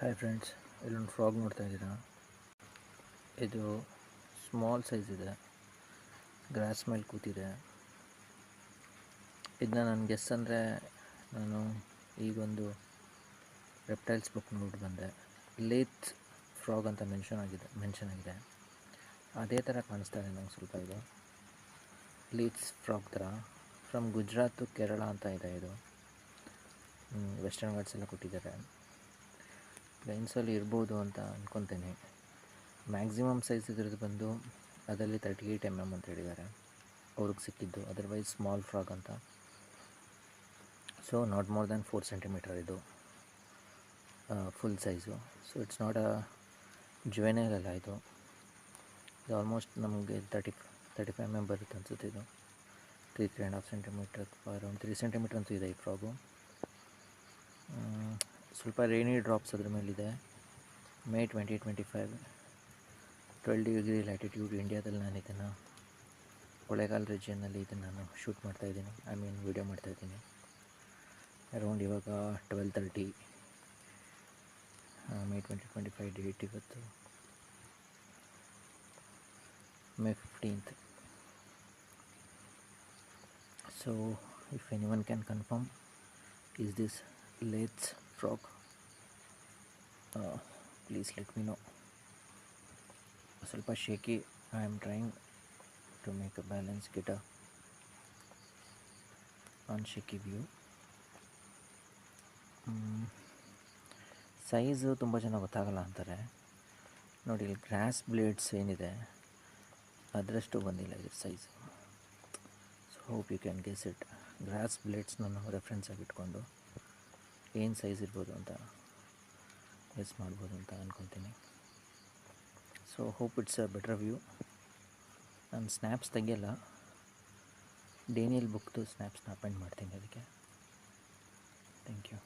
Hi friends, ಇಲ್ಲೊಂದು frog ನೋಡ್ತಾ ಇದ್ದೀರಾ. ಇದು ಸ್ಮಾಲ್ ಸೈಜ್ ಇದೆ, ಗ್ರಾಸ್ ಮೇಲೆ ಕೂತಿದೆ. ಇದನ್ನ ನನ್ನ ಗೆಸ್ ಅಂದರೆ ನಾನು ಈಗೊಂದು ರೆಪ್ಟೈಲ್ಸ್ ಬುಕ್ ನೋಡಿ ಬಂದೆ. ಲೇತ್ ಫ್ರಾಗ್ ಅಂತ ಮೆನ್ಷನ್ ಆಗಿದೆ. ಅದೇ ಥರ ಕಾಣಿಸ್ತಾ ಇದೆ ನಂಗೆ ಸ್ವಲ್ಪ. ಇದು ಲೇಟ್ಸ್ ಫ್ರಾಗ್ ಥರ ಫ್ರಮ್ ಗುಜರಾತ್ ಕೇರಳ ಅಂತ ಇದೆ. ಇದು ವೆಸ್ಟರ್ನ್ ಘಾಟ್ಸ್ ಎಲ್ಲ ಕೊಟ್ಟಿದ್ದಾರೆ. ಪ್ಲೇನ್ಸಲ್ಲಿ ಇರ್ಬೋದು ಅಂತ ಅಂದ್ಕೊತೀನಿ. ಮ್ಯಾಕ್ಸಿಮಮ್ ಸೈಜ್ ಇದ್ರದ್ದು ಬಂದು ಅದರಲ್ಲಿ 38 mm ಅಂತ ಹೇಳಿದ್ದಾರೆ ಅವ್ರಿಗೆ ಸಿಕ್ಕಿದ್ದು. ಅದರ್ವೈಸ್ ಸ್ಮಾಲ್ ಫ್ರಾಗ್ ಅಂತ. So not more than 4 cm ಇದು full size. So it's not a juvenile ಅಲ್ಲ ಇದು ಆಲ್ಮೋಸ್ಟ್ ನಮಗೆ 35 mm ಬರುತ್ತೆ ಅನಿಸುತ್ತೆ. ಇದು 3.5 cm ಅರೌಂಡ್ 3 cm ಅಂತೂ ಇದೆ ಈ ಫ್ರಾಗು. ಸ್ವಲ್ಪ ರೈನಿ ಡ್ರಾಪ್ಸ್ ಅದ್ರ ಮೇಲಿದೆ. May 2025 12 degree ಲ್ಯಾಟಿಟ್ಯೂಡ್ ಇಂಡಿಯಾದಲ್ಲಿ ನಾನು ಇದನ್ನು ಕೊಳ್ಳೇಗಾಲ ರೀಜಿಯನ್ನಲ್ಲಿ ಇದನ್ನು ನಾನು ಶೂಟ್ ಮಾಡ್ತಾಯಿದ್ದೀನಿ. ವಿಡಿಯೋ ಮಾಡ್ತಾಯಿದ್ದೀನಿ. ಅರೌಂಡ್ ಇವಾಗ 12:30 May 2025 ಡೇಟ್. ಇವತ್ತು May 15th. So if anyone can confirm is this lates frog, please let me know. ಸ್ವಲ್ಪ shaky. I am trying to make a balance, get a on shaky view. Size ತುಂಬ ಜನ ಗೊತ್ತಾಗಲ್ಲ ಅಂತಾರೆ. ನೋಡಿ, ಇಲ್ಲಿ gross blades ಏನಿದೆ ಅದರಷ್ಟು ಬಂದಿಲ್ಲ ಇದ್ರ size. So hope you can guess it. Grass ಬ್ಲೇಡ್ಸ್ನ ರೆಫರೆನ್ಸ್ ಆಗಿ ಇಟ್ಕೊಂಡು ಏನು ಸೈಜ್ ಇರ್ಬೋದು ಅಂತ ಗೆಸ್ ಮಾಡ್ಬೋದು ಅಂತ ಅಂದ್ಕೊತೀನಿ. So hope it's a better view. ನಾನು ಸ್ನ್ಯಾಪ್ಸ್ ತೆಗಿಯಲ್ಲ, ಡೇನಿಯಲ್ ಬುಕ್ದು ಸ್ನ್ಯಾಪ್ಸ್ನ ಅಪೆಂಡ್ ಮಾಡ್ತೀನಿ ಅದಕ್ಕೆ. Thank you.